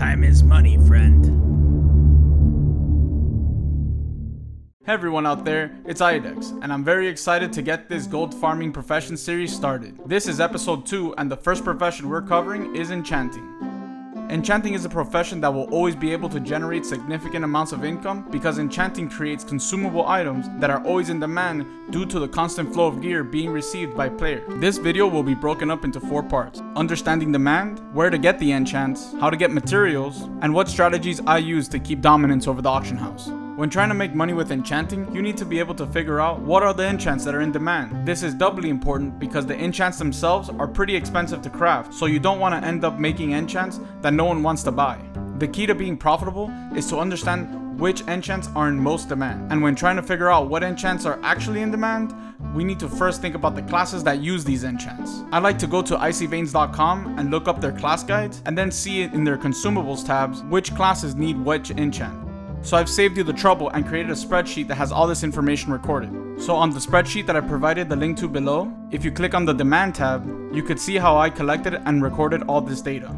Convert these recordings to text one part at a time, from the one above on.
Time is money, friend. Hey everyone out there, it's Idex, and I'm very excited to get this gold farming profession series started. This is episode 2, and the first profession we're covering is Enchanting. Enchanting is a profession that will always be able to generate significant amounts of income because Enchanting creates consumable items that are always in demand due to the constant flow of gear being received by players. This video will be broken up into 4 parts: understanding demand, where to get the enchants, how to get materials, and what strategies I use to keep dominance over the auction house. When trying to make money with Enchanting, you need to be able to figure out what are the enchants that are in demand. This is doubly important because the enchants themselves are pretty expensive to craft, so you don't want to end up making enchants that no one wants to buy. The key to being profitable is to understand which enchants are in most demand. And when trying to figure out what enchants are actually in demand, we need to first think about the classes that use these enchants. I like to go to icyveins.com and look up their class guides and then see it in their consumables tabs which classes need which enchant. So I've saved you the trouble and created a spreadsheet that has all this information recorded. So on the spreadsheet that I provided the link to below, if you click on the demand tab, you could see how I collected and recorded all this data.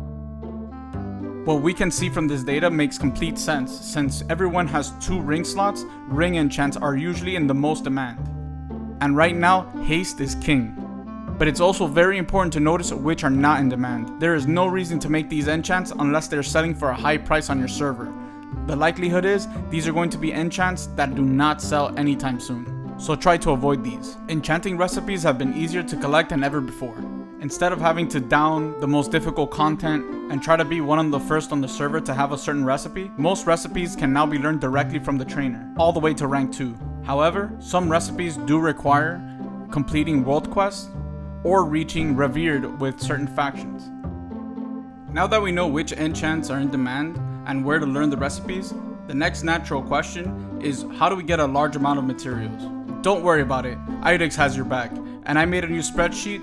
What we can see from this data makes complete sense. Since everyone has 2 ring slots, ring enchants are usually in the most demand. And right now, haste is king. But it's also very important to notice which are not in demand. There is no reason to make these enchants unless they're selling for a high price on your server. The likelihood is these are going to be enchants that do not sell anytime soon, so try to avoid these. Enchanting recipes have been easier to collect than ever before. Instead of having to down the most difficult content and try to be one of the first on the server to have a certain recipe, most recipes can now be learned directly from the trainer, all the way to rank 2. However, some recipes do require completing world quests or reaching revered with certain factions. Now that we know which enchants are in demand and where to learn the recipes, the next natural question is how do we get a large amount of materials? Don't worry about it, Idex has your back, and I made a new spreadsheet.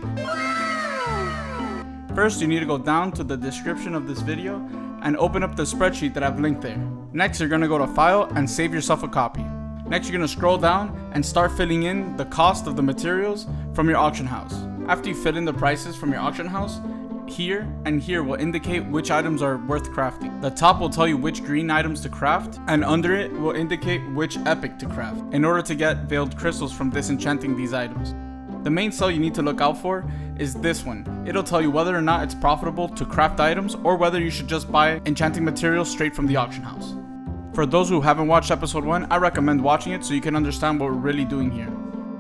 First, you need to go down to the description of this video and open up the spreadsheet that I've linked there. Next, you're going to go to File and save yourself a copy. Next, you're going to scroll down and start filling in the cost of the materials from your auction house. After you fill in the prices from your auction house, here and here will indicate which items are worth crafting. The top will tell you which green items to craft, and under it will indicate which epic to craft in order to get veiled crystals from disenchanting these items. The main cell you need to look out for is this one. It'll tell you whether or not it's profitable to craft items or whether you should just buy enchanting materials straight from the auction house. For those who haven't watched episode 1, I recommend watching it so you can understand what we're really doing here.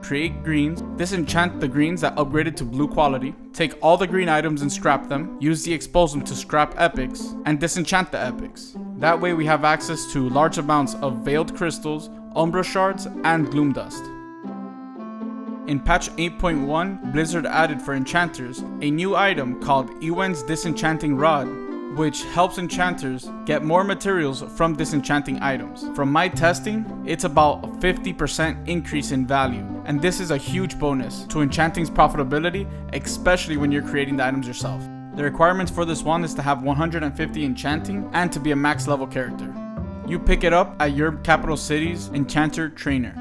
Create greens, disenchant the greens that upgraded to blue quality, take all the green items and scrap them, use the expose them to scrap epics, and disenchant the epics. That way we have access to large amounts of veiled crystals, umbra shards, and gloom dust. In patch 8.1, Blizzard added for enchanters a new item called Ewen's Disenchanting Rod, which helps enchanters get more materials from disenchanting items. From my testing, it's about a 50% increase in value, and this is a huge bonus to enchanting's profitability, especially when you're creating the items yourself. The requirements for this one is to have 150 enchanting and to be a max level character. You pick it up at your capital city's enchanter trainer.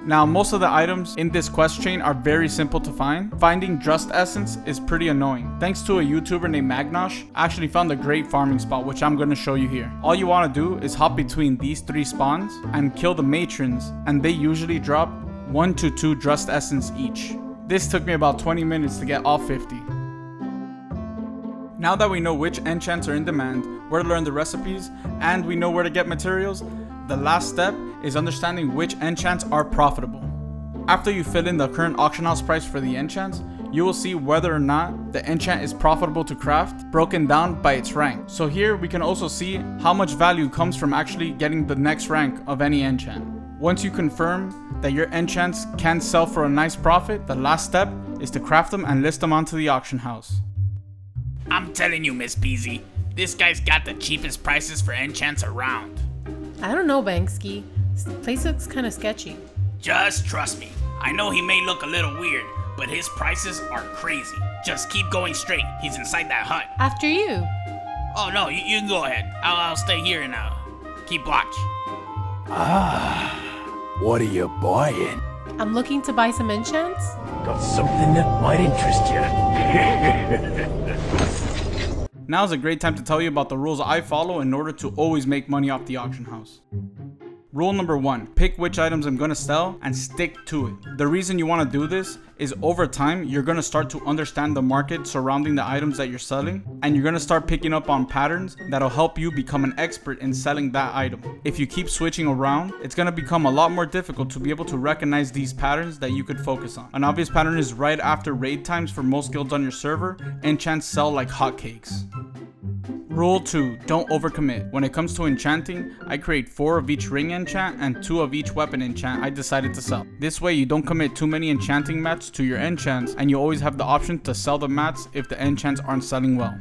Now, most of the items in this quest chain are very simple to find. Finding Just Essence is pretty annoying. Thanks to a YouTuber named Magnosh, I actually found a great farming spot, which I'm going to show you here. All you want to do is hop between these 3 spawns and kill the matrons, and they usually drop 1 to 2 Just Essence each. This took me about 20 minutes to get all 50. Now that we know which enchants are in demand, where to learn the recipes, and we know where to get materials, the last step is understanding which enchants are profitable. After you fill in the current auction house price for the enchants, you will see whether or not the enchant is profitable to craft, broken down by its rank. So here we can also see how much value comes from actually getting the next rank of any enchant. Once you confirm that your enchants can sell for a nice profit, the last step is to craft them and list them onto the auction house. I'm telling you, Miss Peasy, this guy's got the cheapest prices for enchants around. I don't know, Banksy. This place looks kind of sketchy. Just trust me. I know he may look a little weird, but his prices are crazy. Just keep going straight. He's inside that hut. After you. Oh no, you can go ahead. I'll stay here and keep watch. What are you buying? I'm looking to buy some enchants. Got something that might interest you. Now is a great time to tell you about the rules I follow in order to always make money off the auction house. Rule number 1, pick which items I'm gonna sell and stick to it. The reason you wanna do this is over time, you're gonna start to understand the market surrounding the items that you're selling, and you're gonna start picking up on patterns that'll help you become an expert in selling that item. If you keep switching around, it's gonna become a lot more difficult to be able to recognize these patterns that you could focus on. An obvious pattern is right after raid times for most guilds on your server, enchants sell like hotcakes. Rule 2, don't overcommit. When it comes to enchanting, I create 4 of each ring enchant and 2 of each weapon enchant I decided to sell. This way you don't commit too many enchanting mats to your enchants, and you always have the option to sell the mats if the enchants aren't selling well.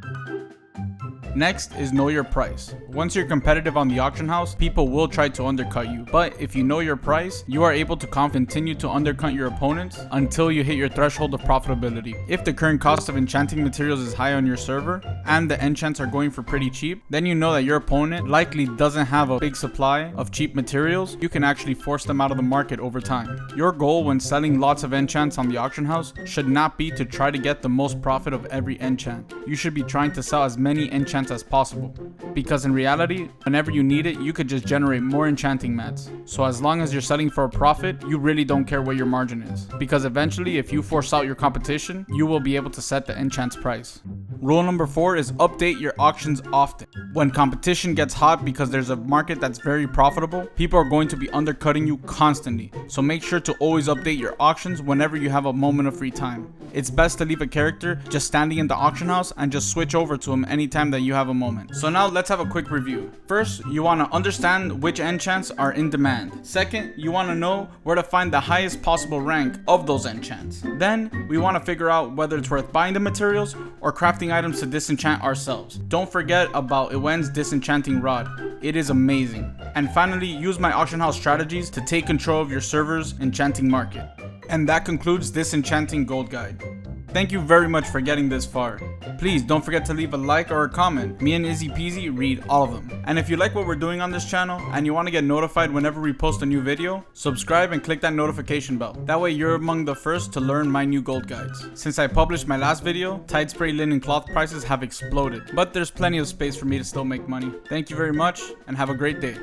Next is know your price. Once you're competitive on the auction house, people will try to undercut you, but if you know your price, you are able to continue to undercut your opponents until you hit your threshold of profitability. If the current cost of enchanting materials is high on your server and the enchants are going for pretty cheap, then you know that your opponent likely doesn't have a big supply of cheap materials. You can actually force them out of the market over time. Your goal when selling lots of enchants on the auction house should not be to try to get the most profit of every enchant. You should be trying to sell as many enchants as possible, because in reality, whenever you need it, you could just generate more enchanting mats. So as long as you're selling for a profit, you really don't care what your margin is, because eventually if you force out your competition, you will be able to set the enchant's price. Rule number 4 is update your auctions often. When competition gets hot because there's a market that's very profitable, people are going to be undercutting you constantly. So make sure to always update your auctions whenever you have a moment of free time. It's best to leave a character just standing in the auction house and just switch over to him anytime that you have a moment. So now let's have a quick review. First, you want to understand which enchants are in demand. Second, you want to know where to find the highest possible rank of those enchants. Then, we want to figure out whether it's worth buying the materials or crafting items to disenchant ourselves. Don't forget about Iwen's disenchanting rod. It is amazing. And finally, use my auction house strategies to take control of your server's enchanting market. And that concludes this enchanting gold guide. Thank you very much for getting this far. Please don't forget to leave a like or a comment. Me and Izzy Peasy read all of them. And if you like what we're doing on this channel and you want to get notified whenever we post a new video, subscribe and click that notification bell. That way you're among the first to learn my new gold guides. Since I published my last video, Tide Spray linen cloth prices have exploded, but there's plenty of space for me to still make money. Thank you very much and have a great day.